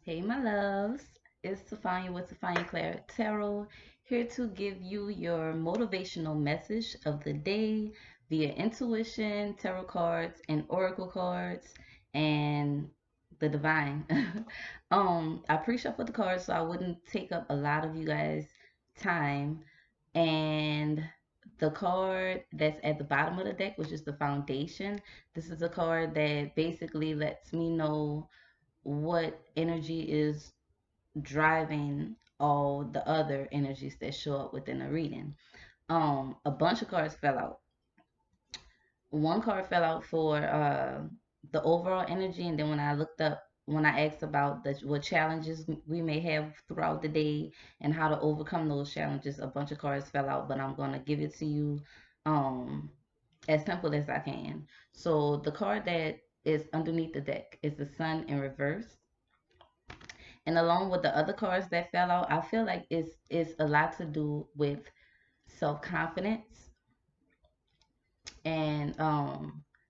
Hey, my loves. It's Tefania with Tefania Claire Tarot, here to give you your motivational message of the day via intuition, tarot cards, and oracle cards, and the divine. I pre-shuffled the cards so I wouldn't take up a lot of you guys' time. And the card that's at the bottom of the deck, which is the foundation, this is a card that basically lets me know what energy is driving all the other energies that show up within a reading. A bunch of cards fell out. One card fell out for the overall energy, and then when I asked about what challenges we may have throughout the day and how to overcome those challenges, a bunch of cards fell out. But I'm gonna give it to you um, as simple as I can. So the card that is underneath the deck is the Sun in reverse. And along with the other cards that fell out, I feel like it's a lot to do with self-confidence and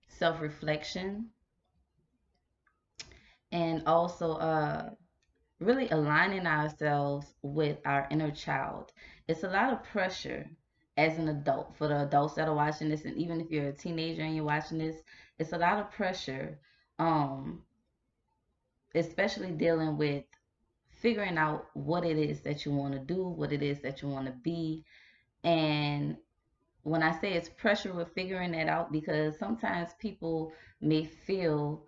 self-reflection, and also really aligning ourselves with our inner child. It's a lot of pressure as an adult for the adults that are watching this, and even if you're a teenager and you're watching this, it's a lot of pressure, um, especially dealing with figuring out what it is that you want to do, what it is that you want to be. And when I say it's pressure with figuring that out, because sometimes people may feel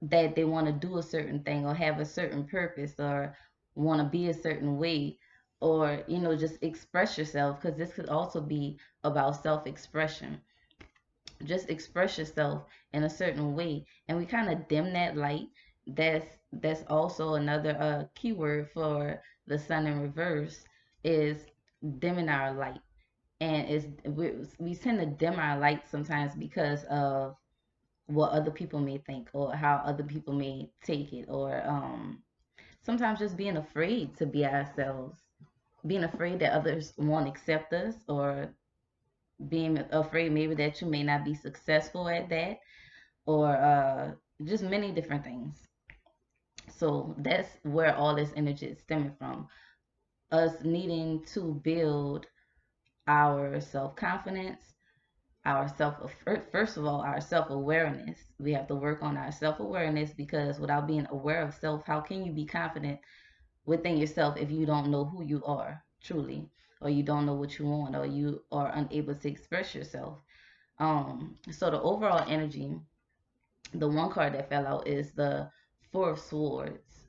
that they want to do a certain thing or have a certain purpose or want to be a certain way, or just express yourself, because this could also be about self-expression. Just express yourself in a certain way, and we kind of dim that light. That's also another keyword for the Sun in reverse, is dimming our light. And we tend to dim our light sometimes because of what other people may think or how other people may take it, or sometimes just being afraid to be ourselves, being afraid that others won't accept us, or being afraid maybe that you may not be successful at that, or just many different things. So that's where all this energy is stemming from. Us needing to build our self confidence, our self first of all, our self awareness. We have to work on our self awareness, because without being aware of self, how can you be confident within yourself if you don't know who you are truly, or you don't know what you want, or you are unable to express yourself? So the overall energy, the one card that fell out is the Four of Swords.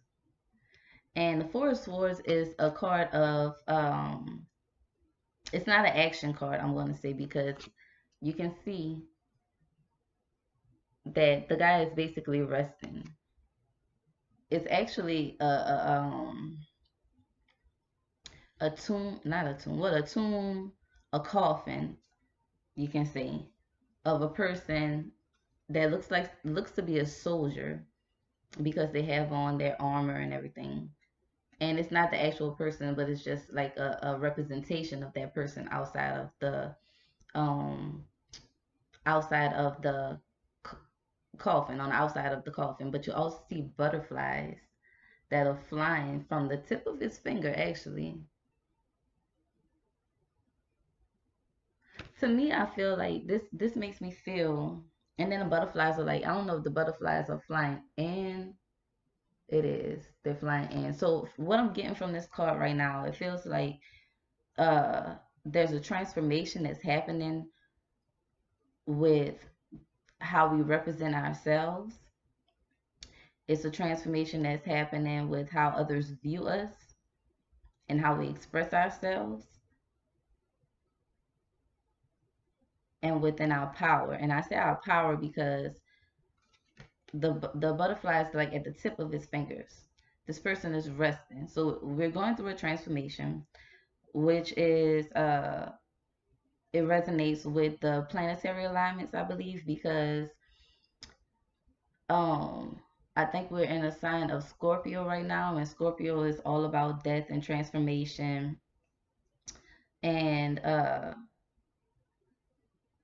And the Four of Swords is a card of it's not an action card, I'm going to say, because you can see that the guy is basically resting. It's actually a tomb, not a tomb, what, a tomb, a coffin, you can say, of a person that looks to be a soldier, because they have on their armor and everything. And it's not the actual person, but it's just like a representation of that person um outside of the coffin, on the outside of the coffin. But you also see butterflies that are flying from the tip of his finger, actually. To me, I feel like this makes me feel. And then the butterflies are like, I don't know if the butterflies are flying in. It is, they're flying in. So what I'm getting from this card right now, it feels like uh there's a transformation that's happening with how we represent ourselves. It's a transformation that's happening with how others view us and how we express ourselves, and within our power. And I say our power because the butterfly is like at the tip of his fingers. This person is resting. So we're going through a transformation, which is it resonates with the planetary alignments, I believe, because um I think we're in a sign of Scorpio right now, and Scorpio is all about death and transformation, and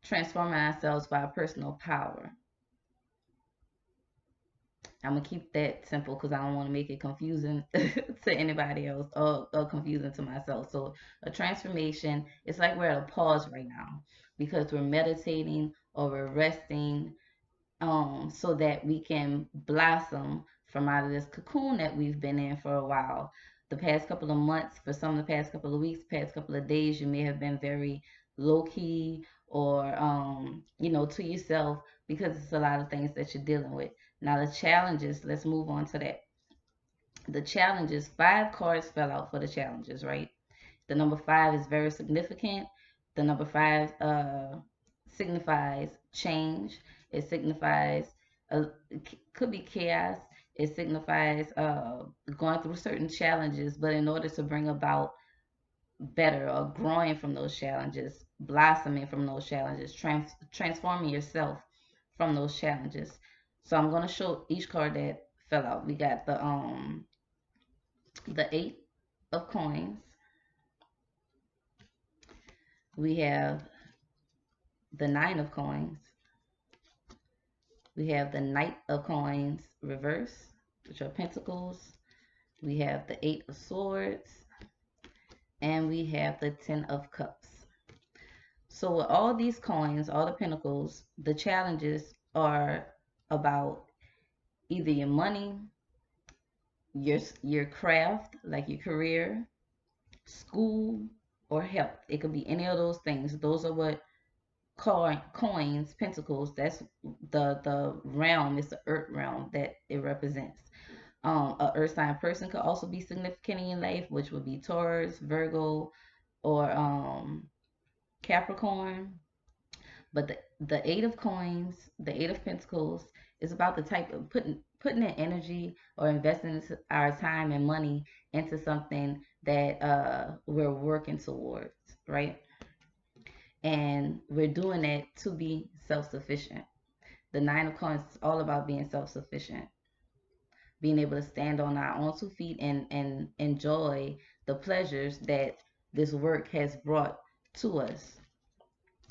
transforming ourselves by personal power. I'm gonna keep that simple because I don't want to make it confusing to anybody else, or confusing to myself. So a transformation, it's like we're at a pause right now because we're meditating or we're resting, so that we can blossom from out of this cocoon that we've been in for a while. The past couple of months, for some of the past couple of weeks, past couple of days, you may have been very low key, or to yourself, because it's a lot of things that you're dealing with. Now the challenges, let's move on to that. The challenges, 5 cards fell out for the challenges, right? The number 5 is very significant. The number 5 signifies change. It signifies, could be chaos. It signifies going through certain challenges, but in order to bring about better, or growing from those challenges, blossoming from those challenges, transforming yourself from those challenges. So I'm going to show each card that fell out. We got the 8 of coins. We have the 9 of coins. We have the Knight of Coins reverse, which are pentacles. We have the 8 of Swords, and we have the 10 of Cups. So with all these coins, all the pentacles, the challenges are about either your money, your craft, like your career, school, or health. It could be any of those things. Those are what coins, pentacles, that's the realm. It's the earth realm that it represents. A earth sign person could also be significant in your life, which would be Taurus, Virgo, or Capricorn. But the 8 of coins, the 8 of pentacles, is about the type of putting in energy or investing our time and money into something that we're working towards, right? And we're doing that to be self-sufficient. The 9 of coins is all about being self-sufficient, being able to stand on our own 2 feet and enjoy the pleasures that this work has brought to us.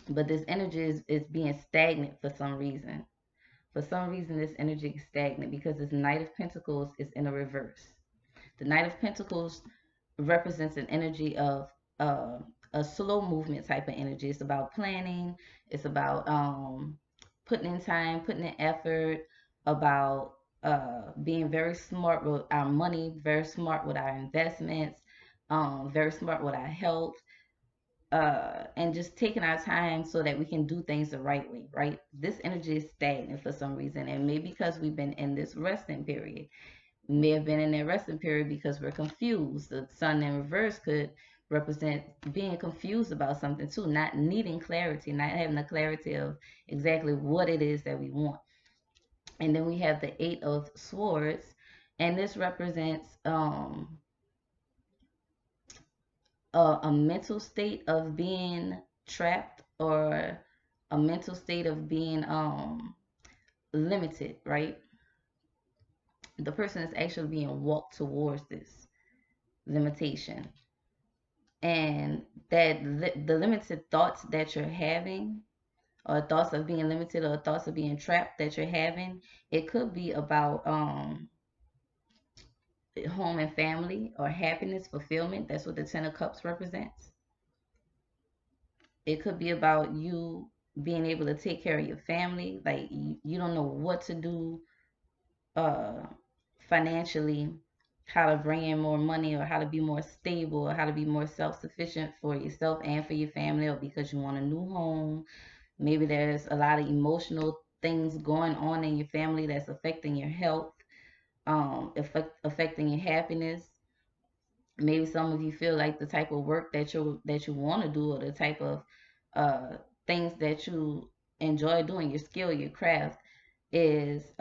But this energy is being stagnant for some reason. For some reason, this energy is stagnant because this Knight of Pentacles is in a reverse. The Knight of Pentacles represents an energy of uh, a slow movement type of energy. It's about planning. It's about putting in time, putting in effort, about being very smart with our money, very smart with our investments, very smart with our health, and just taking our time so that we can do things the right way, right? This energy is stagnant for some reason, and maybe because we've been in this resting period. May have been in that resting period because we're confused. The sun in reverse could represent being confused about something too, not needing clarity, not having the clarity of exactly what it is that we want. And then we have the 8 of Swords, and this represents a mental state of being trapped, or a mental state of being limited, right? The person is actually being walked towards this limitation, and that the limited thoughts that you're having, or thoughts of being limited, or thoughts of being trapped that you're having, it could be about home and family, or happiness, fulfillment. That's what the 10 of Cups represents. It could be about you being able to take care of your family, like you don't know what to do uh financially, how to bring in more money, or how to be more stable, or how to be more self-sufficient for yourself and for your family, or because you want a new home. Maybe there's a lot of emotional things going on in your family that's affecting your health, affecting your happiness. Maybe some of you feel like the type of work that you want to do, or the type of uh, things that you enjoy doing, your skill, your craft, is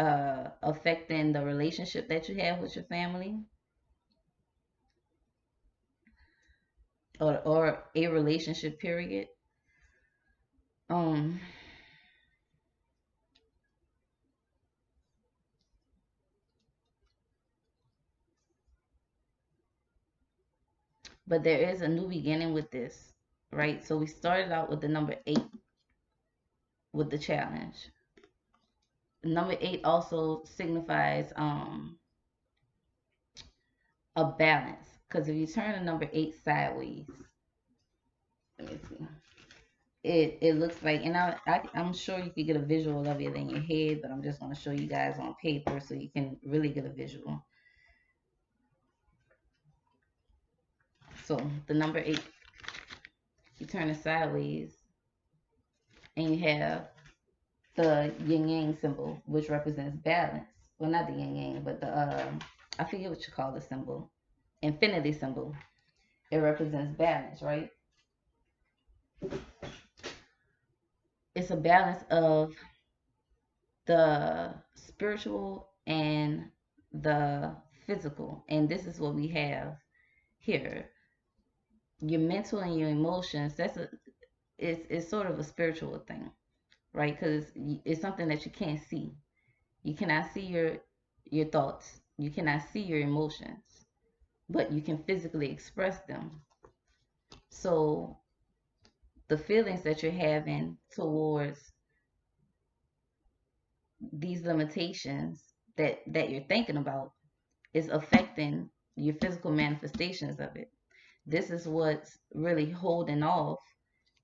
affecting the relationship that you have with your family, or a relationship period. Um, but there is a new beginning with this, right? So we started out with the number 8 with the challenge. Number 8 also signifies a balance. Because if you turn the number 8 sideways, let me see. It looks like, and I'm sure you could get a visual of it in your head, but I'm just going to show you guys on paper so you can really get a visual. So the number 8, you turn it sideways, and you have the yin yang symbol, which represents balance. Well, not the yin yang, but the I forget what you call the symbol, infinity symbol. It represents balance, right? It's a balance of the spiritual and the physical, and this is what we have here. Your mental and your emotions. It's sort of a spiritual thing, right? Because it's something that you can't see. You cannot see your thoughts. You cannot see your emotions, but you can physically express them. So the feelings that you're having towards these limitations that you're thinking about is affecting your physical manifestations of it. This is what's really holding off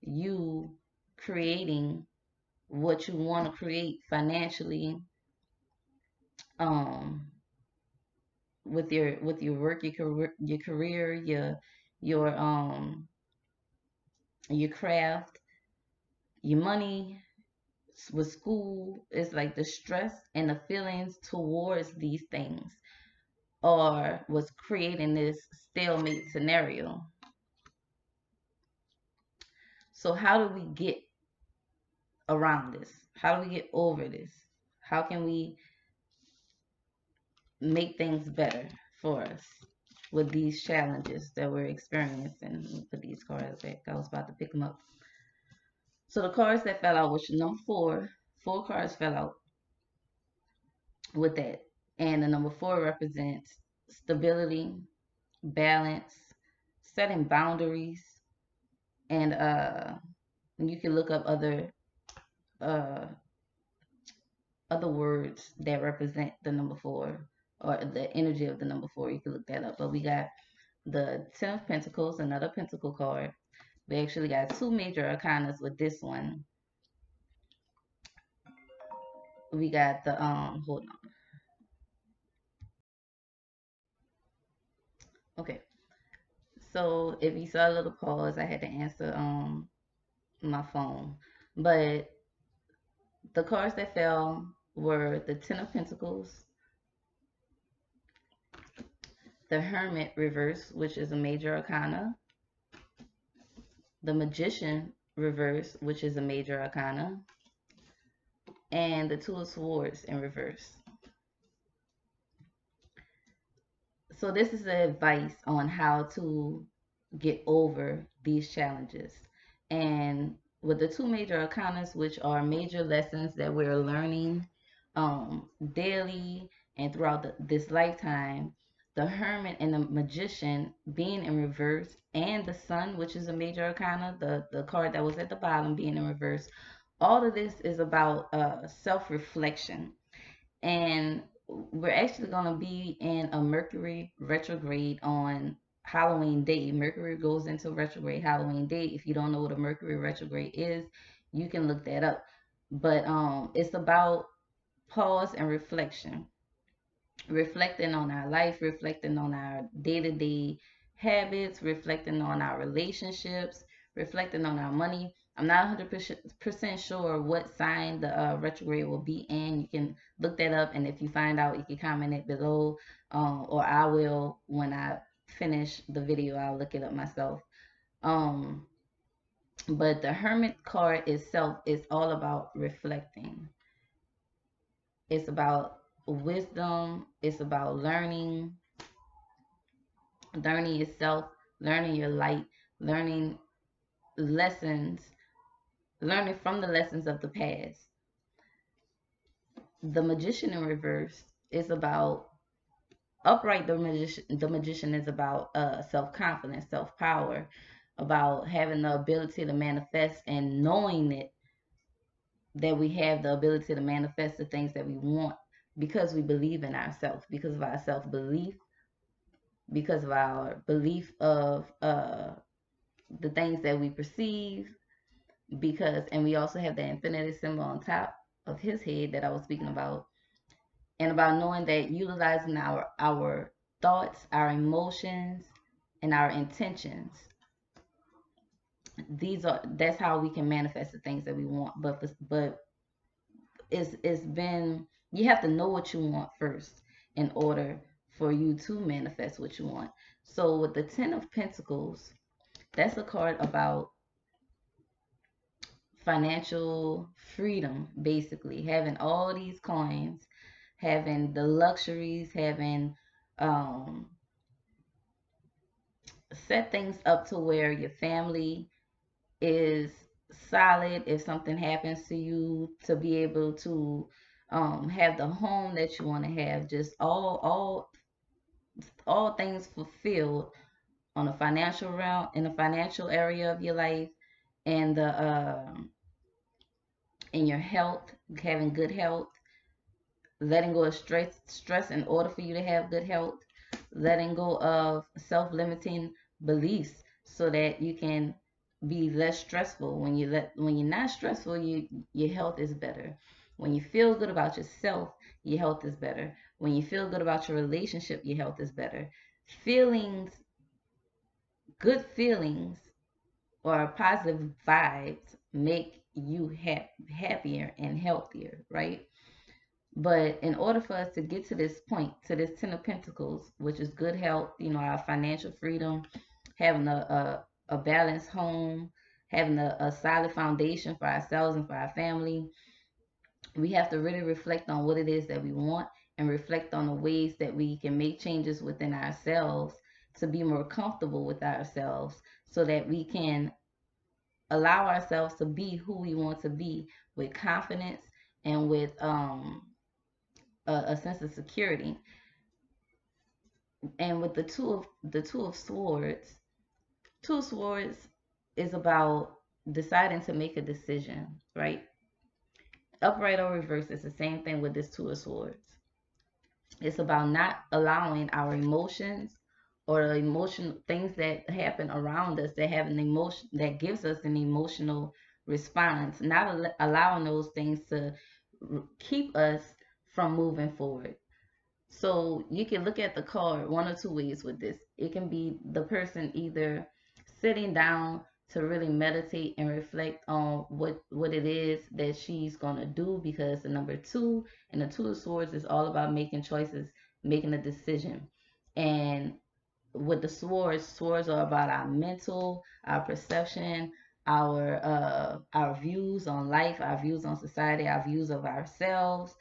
you creating what you want to create financially, um with your work, your career, your your craft, your money, with school. It's like the stress and the feelings towards these things are what's creating this stalemate scenario. So how do we get around this? How do we get over this? How can we make things better for us with these challenges that we're experiencing? Let me put these cards back. I was about to pick them up. So the cards that fell out, which number 4 cards fell out with that. And the number 4 represents stability, balance, setting boundaries, and you can look up uh other words that represent the number 4 or the energy of the number 4. You can look that up. But we got the 10 of Pentacles, another Pentacle card. We actually got 2 major arcanas with this one. We got the hold on. Okay. So if you saw a little pause, I had to answer my phone. But the cards that fell were the 10 of Pentacles, the Hermit reverse, which is a major arcana, the Magician reverse, which is a major arcana, and the 2 of Swords in reverse. So this is the advice on how to get over these challenges. And with the 2 major arcanas, which are major lessons that we're learning daily and throughout this lifetime, the Hermit and the Magician being in reverse, and the Sun, which is a major arcana, the card that was at the bottom being in reverse, all of this is about self-reflection. And we're actually going to be in a Mercury retrograde on Halloween Day. Mercury goes into retrograde Halloween Day. If you don't know what a Mercury retrograde is, you can look that up. But it's about pause and reflection. Reflecting on our life, reflecting on our day-to-day habits, reflecting on our relationships, reflecting on our money. I'm not 100% sure what sign the retrograde will be in. You can look that up, and if you find out, you can comment it below, or I will when I finish the video. I'll look it up myself. But the Hermit card itself is all about reflecting. It's about wisdom. It's about learning yourself, learning your light, learning lessons, learning from the lessons of the past. The Magician in reverse is about upright. The magician is about self-confidence, self-power, about having the ability to manifest and knowing it that we have the ability to manifest the things that we want because we believe in ourselves, because of our self-belief, because of our belief of the things that we perceive, because, and we also have the infinity symbol on top of his head that I was speaking about, and about knowing that utilizing our thoughts, our emotions, and our intentions, that's how we can manifest the things that we want. But it's been, you have to know what you want first in order for you to manifest what you want. So with the 10 of Pentacles, that's a card about financial freedom, basically having all these coins, having the luxuries, having um set things up to where your family is solid if something happens to you, to be able to have the home that you want to have, just all things fulfilled on a financial realm, in the financial area of your life, and the in your health, having good health, letting go of stress in order for you to have good health, letting go of self-limiting beliefs so that you can be less stressful. When you're not stressful, your health is better. When you feel good about yourself, your health is better. When you feel good about your relationship, your health is better. Feelings, good feelings, or positive vibes make you happier and healthier, right? But in order for us to get to this point, to this 10 of Pentacles, which is good health, our financial freedom, having a balanced home, having a solid foundation for ourselves and for our family, we have to really reflect on what it is that we want, and reflect on the ways that we can make changes within ourselves to be more comfortable with ourselves, so that we can allow ourselves to be who we want to be with confidence and with a sense of security. And with the two of swords is about deciding to make a decision, right? Upright or reverse, it's the same thing with this two of swords. It's about not allowing our emotions, or the emotion things that happen around us that have an emotion that gives us an emotional response, not allowing those things to keep us from moving forward. So you can look at the card one or two ways with this. It can be the person either sitting down to really meditate and reflect on what it is that she's gonna do, because the number two and the two of swords is all about making choices, making a decision. And with the swords are about our mental, our perception, our views on life, our views on society, our views of ourselves.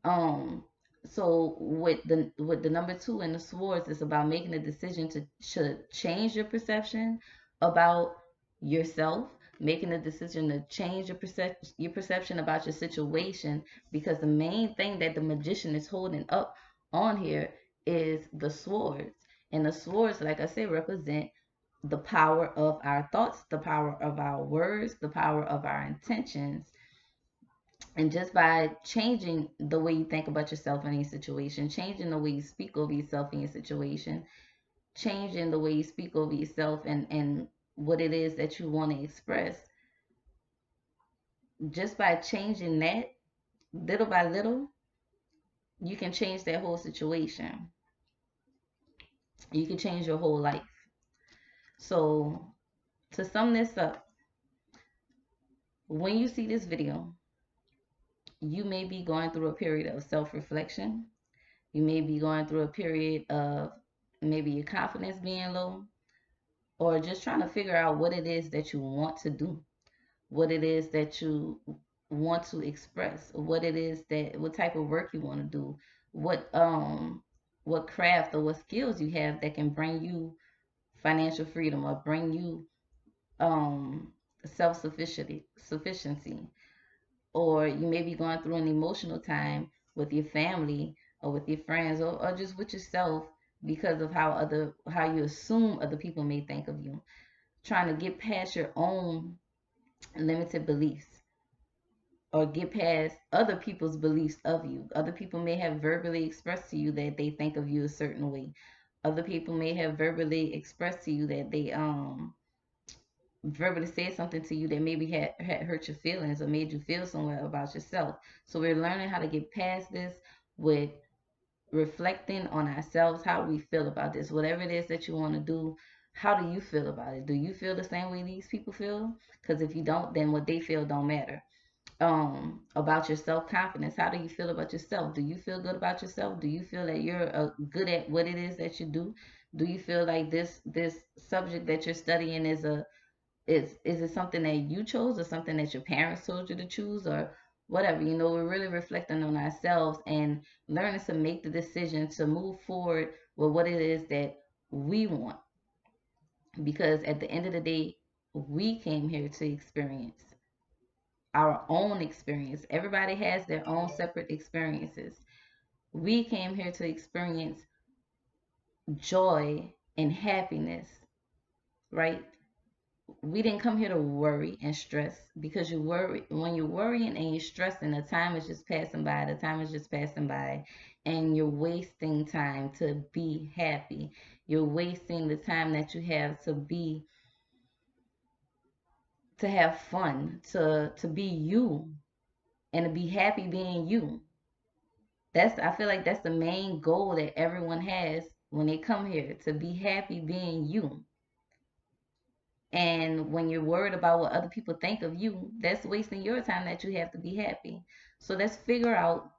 Um, so with the number two in the swords, it's about making a decision to should change your perception about yourself, making a decision to change your perception about your situation, because the main thing that the magician is holding up on here is the swords. And the swords, like I said, represent the power of our thoughts, the power of our words, the power of our intentions. And just by changing the way you think about yourself in a situation, changing the way you speak over yourself in your situation, changing the way you speak over yourself and what it is that you want to express, just by changing that little by little, you can change that whole situation. You can change your whole life. So, to sum this up, when you see this video, you may be going through a period of self reflection. You may be going through a period of maybe your confidence being low, or just trying to figure out what it is that you want to do, what it is that you want to express, what type of work you want to do, what craft or what skills you have that can bring you financial freedom, or bring you um sufficiency. Or you may be going through an emotional time with your family, or with your friends, or just with yourself, because of how you assume other people may think of you, trying to get past your own limited beliefs. or get past other people's beliefs of you. Other people may have verbally expressed to you that they think of you a certain way. Other people may have verbally expressed to you that they verbally said something to you that maybe had hurt your feelings or made you feel somewhere about yourself. So we're learning how to get past this with reflecting on ourselves, how we feel about this. Whatever it is that you want to do, how do you feel about it? Do you feel the same way these people feel? Because if you don't, then what they feel don't matter. About your self-confidence, how do you feel about yourself? Do you feel good about yourself? Do you feel that you're good at what it is that you do? Do you feel like this subject that you're studying is it something that you chose or something that your parents told you to choose or whatever? We're really reflecting on ourselves and learning to make the decision to move forward with what it is that we want, because at the end of the day, we came here to experience our own experience. Everybody has their own separate experiences. We came here to experience joy and happiness, right? We didn't come here to worry and stress, because you worry when you're worrying and you're stressing, the time is just passing by. The time is just passing by, and you're wasting time to be happy. You're wasting the time that you have to have fun, to be you, and to be happy being you. I feel like that's the main goal that everyone has when they come here, to be happy being you. And when you're worried about what other people think of you, that's wasting your time that you have to be happy. So let's figure out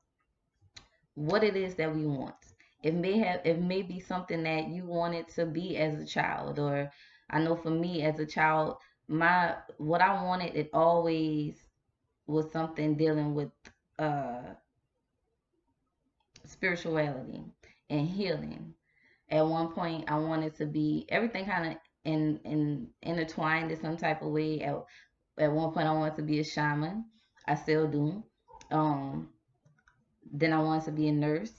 what it is that we want. It may be something that you wanted to be as a child, or I know for me as a child, my what I wanted, it always was something dealing with uh spirituality and healing. At one point, I wanted to be everything kind of intertwined in some type of way. At one point, I wanted to be a shaman. I still do. Um, then I wanted to be a nurse.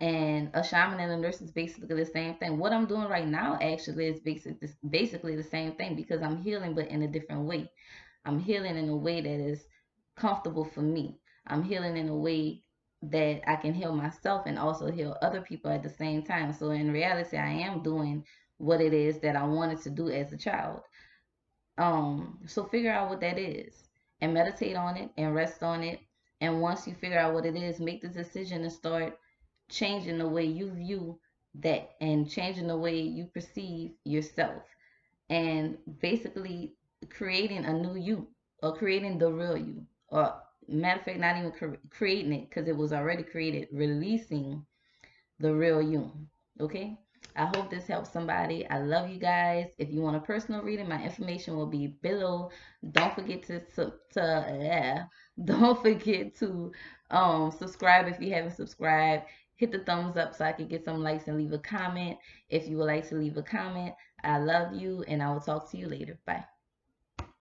And a shaman and a nurse is basically the same thing. What I'm doing right now actually is basically the same thing, because I'm healing, but in a different way. I'm healing in a way that is comfortable for me. I'm healing in a way that I can heal myself and also heal other people at the same time. So in reality, I am doing what it is that I wanted to do as a child. So figure out what that is and meditate on it and rest on it. And once you figure out what it is, make the decision to start changing the way you view that and changing the way you perceive yourself, and basically creating a new you, or creating the real you, or matter of fact, not even creating it, because it was already created, releasing the real you. Okay, I hope this helps somebody. I love you guys. If you want a personal reading, my information will be below. Don't forget don't forget to subscribe if you haven't subscribed. Hit the thumbs up so I can get some likes, and leave a comment if you would like to leave a comment. I love you, and I will talk to you later. Bye.